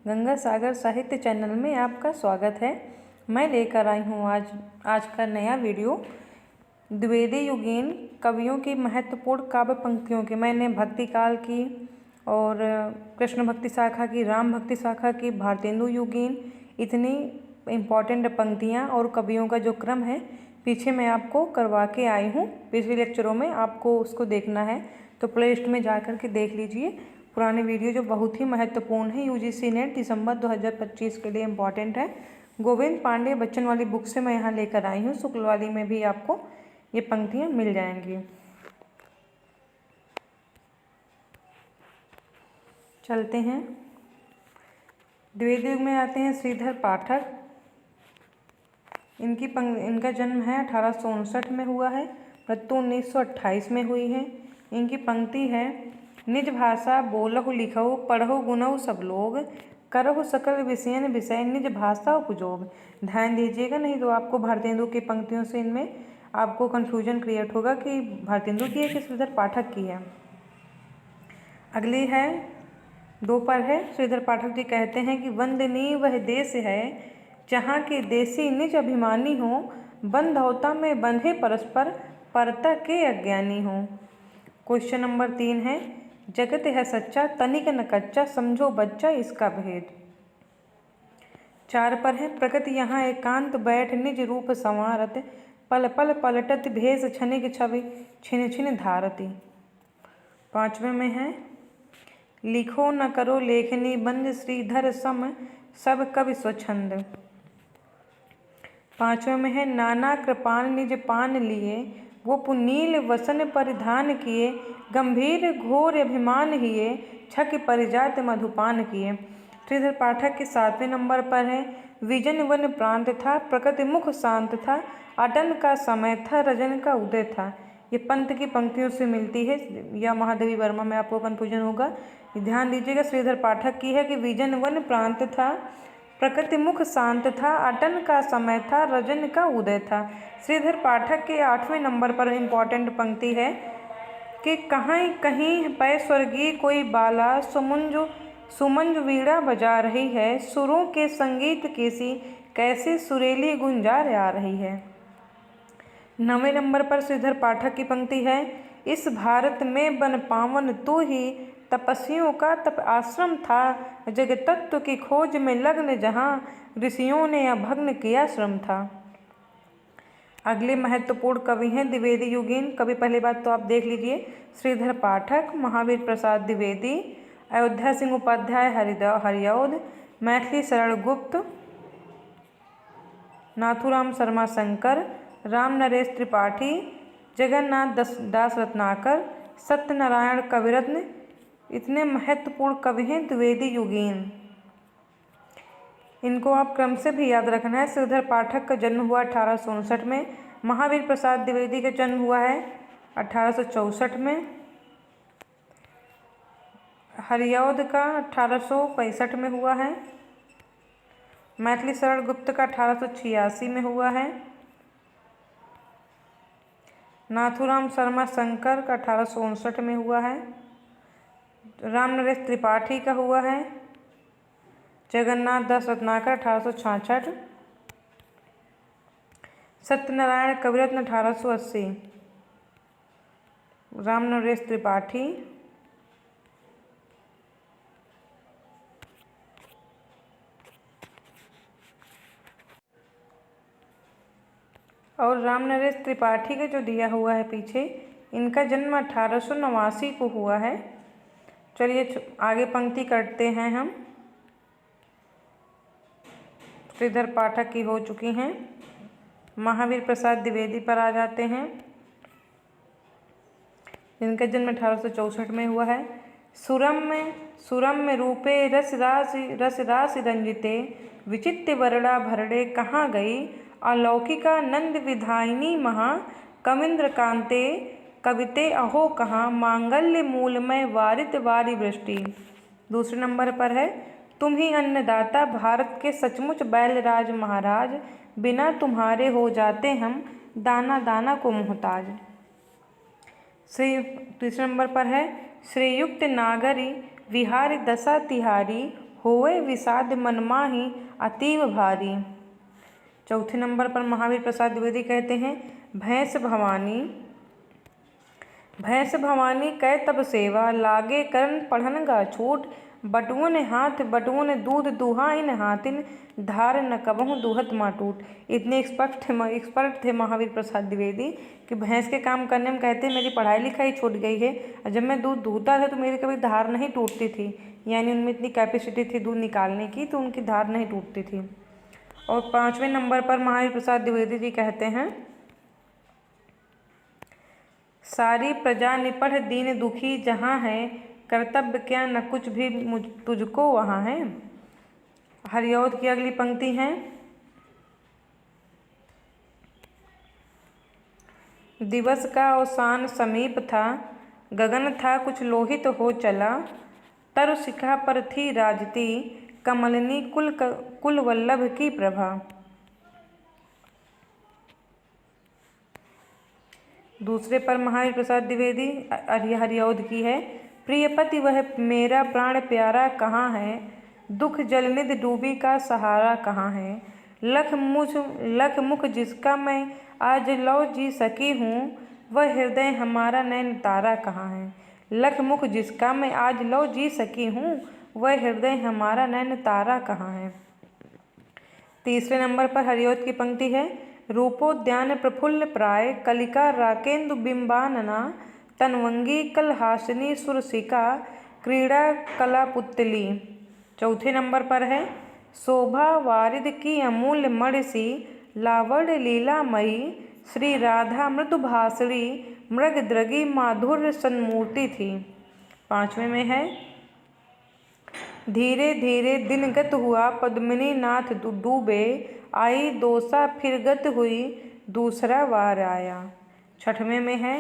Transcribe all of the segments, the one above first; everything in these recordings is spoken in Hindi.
गंगा सागर साहित्य चैनल में आपका स्वागत है। मैं लेकर आई हूँ आज का नया वीडियो द्विवेदी युगीन कवियों की महत्वपूर्ण काव्य पंक्तियों की। मैंने भक्ति काल की और कृष्ण भक्ति शाखा की, राम भक्ति शाखा की, भारतेंदु युगीन, इतनी इम्पॉर्टेंट पंक्तियाँ और कवियों का जो क्रम है पीछे मैं आपको करवा के आई हूँ। पिछले लेक्चरों में आपको उसको देखना है तो प्ले लिस्ट में जा कर के देख लीजिए पुराने वीडियो जो बहुत ही महत्वपूर्ण है। यूजीसी नेट दिसंबर 2025 के लिए इम्पॉर्टेंट है। गोविंद पांडे बच्चन वाली बुक से मैं यहाँ लेकर आई हूँ। शुक्ल वाली में भी आपको ये पंक्तियाँ मिल जाएंगी। चलते हैं, द्विवेदी युग में आते हैं श्रीधर पाठक। इनका जन्म है 1859 में हुआ है, मृत्यु 1928 में हुई है। इनकी पंक्ति है, निज भाषा बोलहु लिखहु पढ़हु गुनहु सब लोग, करहु सकल विषयन विषय निज भाषा उपजोग। ध्यान दीजिएगा, नहीं तो आपको भारतेंदु की पंक्तियों से इनमें आपको कन्फ्यूजन क्रिएट होगा कि भारतेंदु की है कि श्रीधर पाठक की है। अगली है 2 पर है। श्रीधर पाठक जी कहते हैं कि वंदनीय वह देश है जहाँ के देसी निज अभिमानी हो, बंधौता में बंधे परस्पर परता के अज्ञानी हो। क्वेश्चन नंबर 3 है, जगत है सच्चा तनिक न कच्चा, समझो बच्चा इसका भेद। 4 पर है, प्रकृति यहाँ एकांत बैठ निज रूप संवारत, पल पल पलटत भेष क्षणिक छवि छिन छिन धारती। 5वें में है, लिखो न करो लेखनी बंद श्रीधर सम सब कवि स्वच्छंद। 5वें में है, नाना कृपान निज पान लिए, वो पुनील वसन परिधान किए, गंभीर घोर अभिमान हिए, छक परिजात मधुपान किए। श्रीधर पाठक के 7वें नंबर पर है, विजन वन प्रांत था प्रकृति मुख शांत था, अटन का समय था रजन का उदय था। ये पंत की पंक्तियों से मिलती है या महादेवी वर्मा में आपको कन्फ्यूजन होगा। ध्यान दीजिएगा, श्रीधर पाठक की है कि विजन वन प्रांत था प्रकृति मुख शांत था, अटन का समय था रजन का उदय था। श्रीधर पाठक के 8वें नंबर पर इम्पॉर्टेंट पंक्ति है कि कहीं कहीं पै स्वर्गीय कोई बाला, सुमंज वीणा बजा रही है, सुरों के संगीत कैसी कैसे सुरीली गुंजार आ रही है। 9वें नंबर पर श्रीधर पाठक की पंक्ति है, इस भारत में बन पावन तू ही, तपस्वियों का तप आश्रम था, जग तत्व की खोज में लग्न जहाँ, ऋषियों ने अभग्न किया श्रम था। अगले महत्वपूर्ण कवि हैं द्विवेदी युगीन कवि। पहली बात तो आप देख लीजिए, श्रीधर पाठक, महावीर प्रसाद द्विवेदी, अयोध्या सिंह उपाध्याय हरिऔध, मैथिली शरण गुप्त, नाथूराम शर्मा शंकर, राम नरेश त्रिपाठी, जगन्नाथ दास रत्नाकर, सत्यनारायण कविरत्न, इतने महत्वपूर्ण कवि हैं द्विवेदी युगीन। इनको आप क्रम से भी याद रखना है। श्रीधर पाठक का जन्म हुआ 1859 में, महावीर प्रसाद द्विवेदी का जन्म हुआ है 1864 में, हरिऔध का 1865 में हुआ है, मैथिली शरण गुप्त का 1886 में हुआ है, नाथूराम शर्मा शंकर का 1859 में हुआ है, राम नरेश त्रिपाठी का हुआ है, जगन्नाथ दास रत्नाकर 1866, सत्यनारायण कविरत्न 1880, राम नरेश त्रिपाठी, और राम नरेश त्रिपाठी का जो दिया हुआ है पीछे, इनका जन्म 1889 को हुआ है। चलिए आगे पंक्ति करते हैं हम। श्रीधर पाठक की हो चुकी हैं, महावीर प्रसाद द्विवेदी पर आ जाते हैं। इनका जन्म 1864 में हुआ है। सुरम में रूपे रस राशि रंजिते, विचित्र वरड़ा भरड़े कहाँ गई, अलौकिका नंद विधायिनी महा, कविंद्र कांते कविते अहो कहाँ, मांगल्य मूलमय वारित वारी वृष्टि। 2 नंबर पर है, तुम ही अन्नदाता भारत के सचमुच बैलराज महाराज, बिना तुम्हारे हो जाते हम दाना दाना को मोहताज। 3 नंबर पर है, श्रीयुक्त नागरी विहारी दशा तिहारी, होए विषाद मन माहि अतीव भारी। चौथे नंबर पर महावीर प्रसाद द्विवेदी कहते हैं भैंस भवानी कै तब सेवा, लागे करन पढ़न गा छूट, बटुअन हाथ बटुअन दूध दुहा इन हाथिन, धार न कबहु दूहत माटूट। इतने एक्सपर्ट थे महावीर प्रसाद द्विवेदी कि भैंस के काम करने में कहते हैं मेरी पढ़ाई लिखाई छूट गई है, और जब मैं दूध दूहता था तो मेरी कभी धार नहीं टूटती थी, यानी उनमें इतनी कैपेसिटी थी दूध निकालने की, तो उनकी धार नहीं टूटती थी। और 5वें नंबर पर महावीर प्रसाद द्विवेदी जी कहते हैं सारी प्रजा निपढ़ दीन दुखी जहाँ है, कर्तव्य क्या न कुछ भी तुझको वहाँ है। हरिऔध की अगली पंक्ति है दिवस का अवसान समीप था, गगन था कुछ लोहित हो चला, तरु शिखा पर थी राजती, कमलनी कुल वल्लभ की प्रभा। दूसरे पर महावीर प्रसाद द्विवेदी हरिऔध की है प्रियपति वह मेरा प्राण प्यारा कहाँ है, दुख जलनिधि डूबी का सहारा कहाँ है, लख मुख जिसका मैं आज लौ जी सकी हूँ, वह हृदय हमारा नैन तारा कहाँ है। लख मुख जिसका मैं आज लौ जी सकी हूँ, वह हृदय हमारा नैन तारा कहाँ है। तीसरे नंबर पर हरिऔध की पंक्ति है रूपोद्यान प्रफुल्ल प्राय, कलिका राकेन्दु बिंबानना, तनवंगी कलहासिनी सुरसिका, क्रीड़ा कला पुतली। चौथे नंबर पर है शोभा वारिद की अमूल्य मणिसी, लावण्य लीलामयी, श्री राधा मृदुभाषिणी, मृग द्रगी माधुर्य सन्मूर्ति थी। 5वें में है धीरे धीरे दिन गत हुआ, पद्मिनी नाथ डूबे, आई दोसा फिर गत हुई, दूसरा वार आया। 6वें में है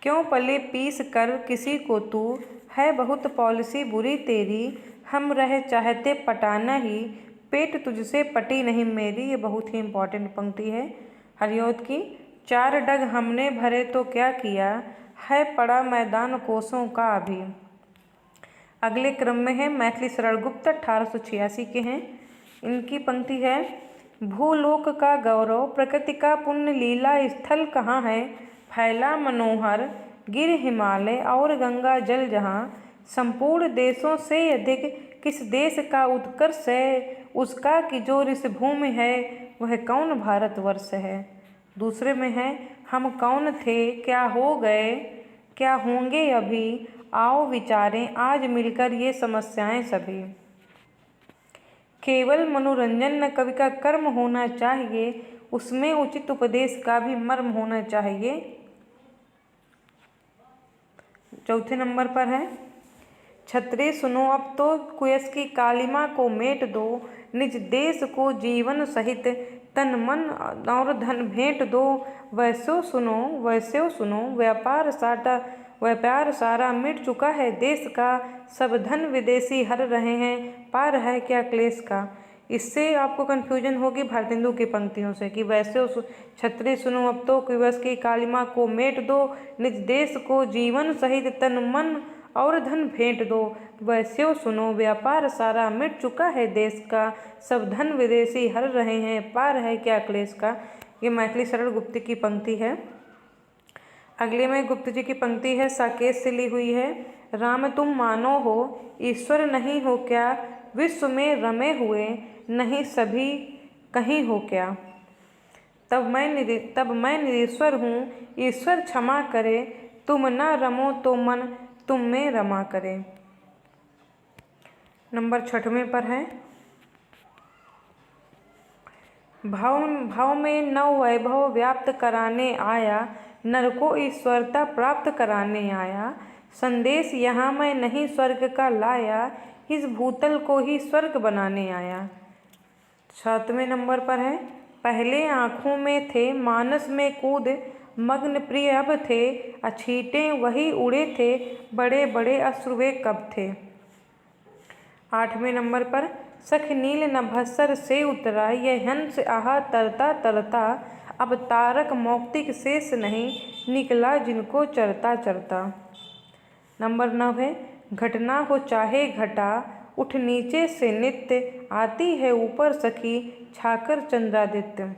क्यों पले पीस कर किसी को तू, है बहुत पॉलिसी बुरी तेरी, हम रह चाहते पटाना ही, पेट तुझसे पटी नहीं मेरी। ये बहुत ही इम्पॉर्टेंट पंक्ति है हरिऔध की। 4 डग हमने भरे तो क्या किया, है पड़ा मैदान कोसों का अभी। अगले क्रम में है मैथिली सरल गुप्त 1886 के हैं। इनकी पंक्ति है भूलोक का गौरव, प्रकृति का पुण्य लीला स्थल कहाँ है, फैला मनोहर गिर हिमालय और गंगा जल जहाँ, संपूर्ण देशों से अधिक किस देश का उत्कर्ष है, उसका कि जो ऋष भूमि है, वह कौन भारतवर्ष है। दूसरे में है हम कौन थे क्या हो गए, क्या होंगे अभी, आओ विचारें आज मिलकर ये समस्याएं सभी। केवल मनोरंजन न कवि का कर्म होना चाहिए, उसमें उचित उपदेश का भी मर्म होना चाहिए। चौथे नंबर पर है छत्रे सुनो अब तो कुयस की कालिमा को मेट दो, निज देश को जीवन सहित तन मन और धन भेंट दो, वैसो सुनो व्यापार सारा मिट चुका है देश का, सब धन विदेशी हर रहे हैं, पार है क्या क्लेश का। इससे आपको कन्फ्यूजन होगी भारतेंदु की पंक्तियों से कि वैसे छत्री सुनो अब तो कुवस की कालिमा को मेट दो, निज देश को जीवन सहित तन मन और धन भेंट दो, वैसे सुनो व्यापार सारा मिट चुका है देश का, सब धन विदेशी हर रहे हैं, पार है क्या क्लेश का। ये मैथिली सरल गुप्त की पंक्ति है। अगले में गुप्त जी की पंक्ति है साकेत से ली हुई है राम तुम मानो हो, ईश्वर नहीं हो क्या, विश्व में रमे हुए नहीं सभी कहीं हो क्या। तब मैं निरीश्वर हूँ, ईश्वर क्षमा करे, तुम न रमो तो मन तुम में रमा करे। नंबर 6वें पर है भाव में नव वैभव व्याप्त कराने आया, नर को ईश्वरता प्राप्त कराने आया, संदेश यहाँ मैं नहीं स्वर्ग का लाया, इस भूतल को ही स्वर्ग बनाने आया। 7वें नंबर पर है पहले आँखों में थे मानस में कूद, मग्न प्रिय अब थे अछीटे वही उड़े थे, बड़े बड़े अश्रुवे कब थे। 8वें नंबर पर सख नील नभस्सर से उतरा, यह हंस आहा तरता तरता, अब तारक मौक्तिक शेष नहीं, निकला जिनको चरता चरता। नंबर 9 है घटना हो चाहे घटा, उठ नीचे से नित्य, आती है ऊपर सखी छाकर चंद्रादित्य।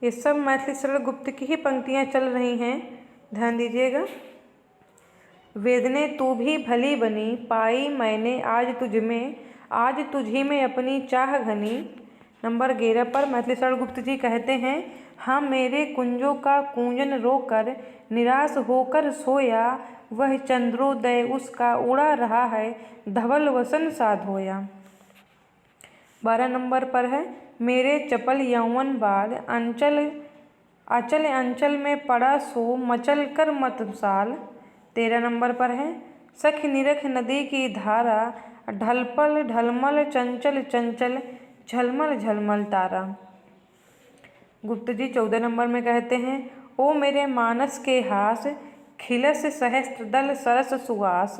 ये सब मैथिली सरल गुप्त की ही पंक्तियाँ चल रही हैं, ध्यान दीजिएगा। वेदने तू भी भली बनी, पाई मैंने आज तुझ में, आज तुझी में अपनी चाह घनी। नंबर 11 पर मैथिली सरल गुप्त जी कहते हैं, हाँ मेरे कुंजों का कूंजन रोकर, निराश होकर सोया, वह चंद्रोदय उसका उड़ा रहा है, धवल वसन सा धोया। 12 नंबर पर है, मेरे चपल यौवन बाल, अंचल अचल अंचल में पड़ा सो, मचल कर मतसाल। 13 नंबर पर है, सख निरख नदी की धारा, ढलपल ढलमल चंचल चंचल, झलमल झलमल तारा। गुप्त जी 14 नंबर में कहते हैं, ओ मेरे मानस के हास, खिलस सहस्त्र दल सरस सुहास।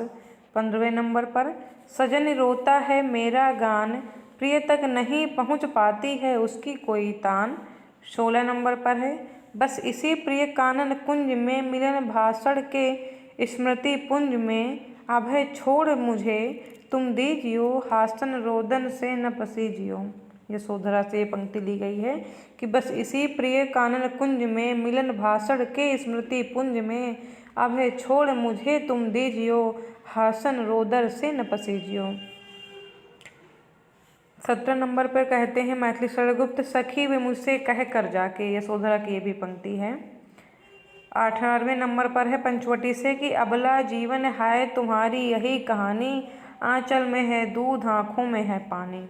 15वें नंबर पर, सजन रोता है मेरा गान, प्रिय तक नहीं पहुँच पाती है उसकी कोई तान। 16 नंबर पर है, बस इसी प्रिय कानन कुंज में, मिलन भाषण के स्मृति पुंज में, अभय छोड़ मुझे तुम दीजियो, हासन रोदन से न पसीजियो। यशोधरा से ये पंक्ति ली गई है कि बस इसी प्रिय कानन कुंज में, मिलन भाषण के स्मृति पुंज में, अभय छोड़ मुझे तुम दीजियो, हासन रोदर से न पसीजियो। 17 नंबर पर कहते हैं मैथिली सरल गुप्त, सखी वे मुझसे कह कर जाके। यशोधरा की ये भी पंक्ति है। 18वें नंबर पर है पंचवटी से कि अबला जीवन है तुम्हारी यही कहानी, आंचल में है दूध आँखों में है पानी।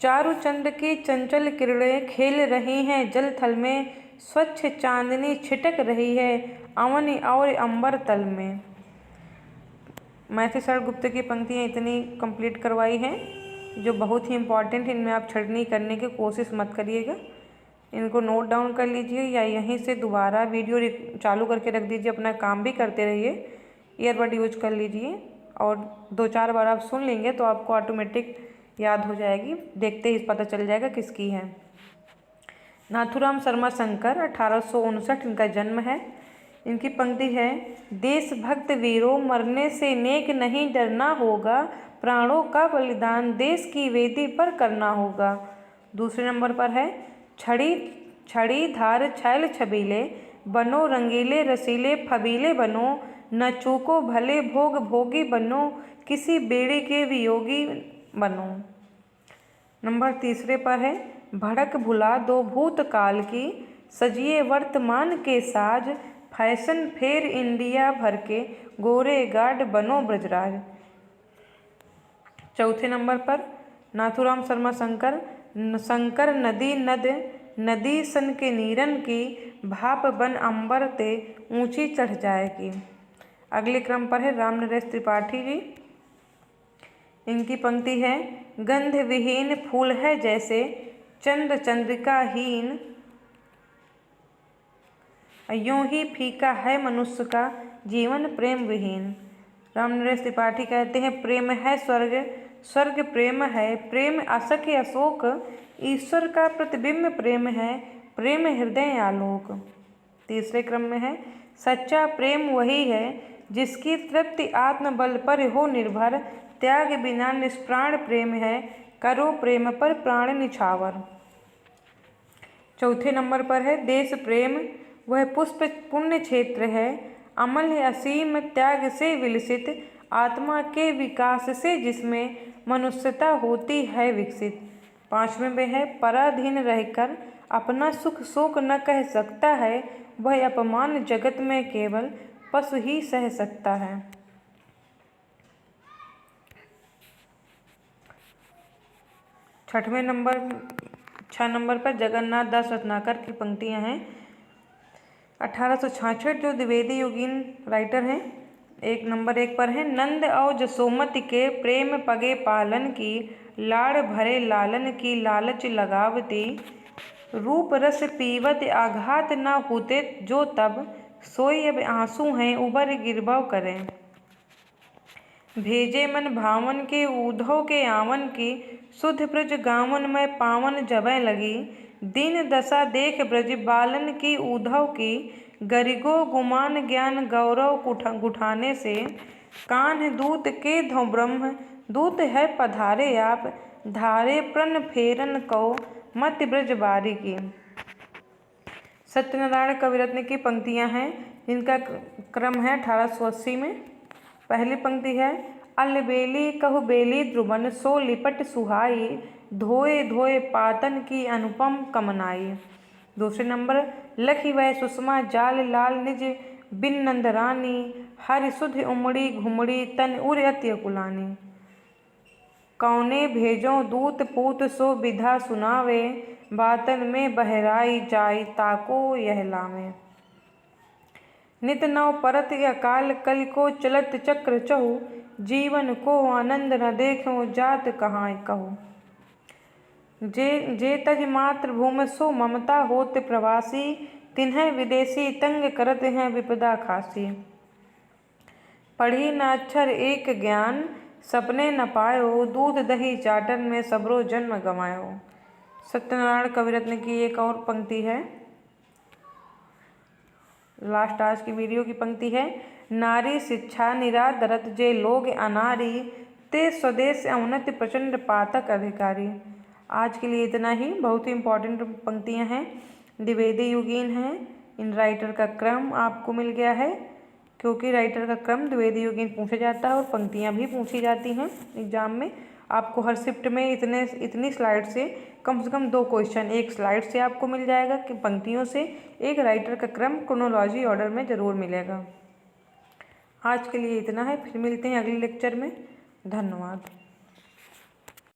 चारु चंद की चंचल किरणें खेल रही हैं जल थल में, स्वच्छ चांदनी छिटक रही है अवन और अंबर तल में। मैथिली सरल गुप्त की पंक्तियाँ इतनी कंप्लीट करवाई हैं जो बहुत ही इम्पॉर्टेंट, इनमें आप छटनी करने की कोशिश मत करिएगा, इनको नोट डाउन कर लीजिए या यहीं से दोबारा वीडियो चालू करके रख दीजिए, अपना काम भी करते रहिए, ईयरबड यूज कर लीजिए और 2-4 बार आप सुन लेंगे तो आपको ऑटोमेटिक याद हो जाएगी, देखते ही पता चल जाएगा किसकी है। नाथूराम शर्मा शंकर 1859 इनका जन्म है। इनकी पंक्ति है, देशभक्त वीरों मरने से नेक नहीं डरना होगा, प्राणों का बलिदान देश की वेदी पर करना होगा। दूसरे नंबर पर है, छड़ी धार छैल छबीले, बनो रंगीले रसीले फबीले बनो, न चूको भले भोग भोगी बनो, किसी बेड़े के वियोगी बनो। नंबर 3 पर है, भड़क भुला दो भूतकाल की, सजिए वर्तमान के साज, फैशन फेर इंडिया भर के, गोरे गार्ड बनो ब्रजराज। चौथे नंबर पर नाथूराम शर्मा शंकर नदी सन के नीरन की, भाप बन अंबर ते ऊंची चढ़ जाएगी। अगले क्रम पर है राम नरेश त्रिपाठी जी। इनकी पंक्ति है, गंध विहीन फूल है जैसे, चंद्र चंद्रिका हीन, यूं ही फीका है मनुष्य का जीवन प्रेम विहीन। राम नरेश त्रिपाठी कहते हैं, प्रेम है स्वर्ग, स्वर्ग प्रेम है, प्रेम असख अशोक, ईश्वर का प्रतिबिंब प्रेम है, प्रेम हृदय आलोक। तीसरे क्रम में है, सच्चा प्रेम वही है जिसकी तृप्ति आत्मबल पर हो निर्भर, त्याग बिना निष्प्राण प्रेम है, करो प्रेम पर प्राण निछावर। चौथे नंबर पर है, देश प्रेम वह पुष्प पुण्य क्षेत्र है, अमल है असीम त्याग से विलसित, आत्मा के विकास से जिसमें मनुष्यता होती है विकसित। 5वें में है, पराधीन रहकर अपना सुख शोक न कह सकता है, वह अपमान जगत में केवल पशु ही सह सकता है। 6 नंबर पर जगन्नाथ दास रत्नाकर की पंक्तियां हैं। 1866 जो द्विवेदी योगीन राइटर हैं। 1 पर है, नंद और जसोमति के प्रेम पगे पालन की, लाड़ भरे लालन की लालच लगावती, रूप रस पीवत आघात न होते जो तब, सोई अब आंसू हैं उबर गिरबव करें। भेजे मन भावन के ऊधव के आवन की, शुद्ध ब्रज गावन में पावन जबै लगी, दीन दशा देख ब्रज बालन की ऊधव की, गरिगो गुमान ज्ञान गौरव गुठाने से, कान्ह दूत के धौ ब्रह्म दूत है पधारे आप, धारे प्रण फेरन कौ मत ब्रज बारी की। सत्यनारायण कविरत्न की पंक्तियां हैं, जिनका क्रम है 1880 में। पहली पंक्ति है, अलबेली कहु बेली द्रुमन सो लिपट सुहाई, धोए धोए पातन की अनुपम कमनाई। दूसरे नंबर, लखी वह सुषमा जाल लाल निज बिन नंदरानी, हरि सुध उमड़ी घुमड़ी तन उर अति अकुलानी। कौने भेजो दूत पूत सो विधा सुनावे, बातन में बहराई जाई ताको यह लावे। नित नव परत अकाल कल को चलत चक्र चहु, जीवन को आनंद न देखो जात कहाँ कहू। जे तज मातृभूमि सो ममता होत प्रवासी, तिन्ह विदेशी तंग करत हैं विपदा खासी। पढ़ी न अक्षर एक ज्ञान सपने न पायो, दूध दही चाटन में सबरो जन्म गंवायो। सत्यनारायण कविरत्न की एक और पंक्ति है, लास्ट आज की वीडियो की पंक्ति है, नारी शिक्षा निरादरत जे लोग अनारी, ते स्वदेश अवनति प्रचंड पातक अधिकारी। आज के लिए इतना ही। बहुत ही इम्पोर्टेंट पंक्तियां हैं, द्विवेदी युगीन हैं। इन राइटर का क्रम आपको मिल गया है, क्योंकि राइटर का क्रम द्विवेदी युगीन पूछा जाता है और पंक्तियां भी पूछी जाती हैं एग्जाम में। आपको हर शिफ्ट में इतनी स्लाइड से कम 2 क्वेश्चन एक स्लाइड से आपको मिल जाएगा कि पंक्तियों से, एक राइटर का क्रम क्रोनोलॉजी ऑर्डर में ज़रूर मिलेगा। आज के लिए इतना है, फिर मिलते हैं अगले लेक्चर में। धन्यवाद।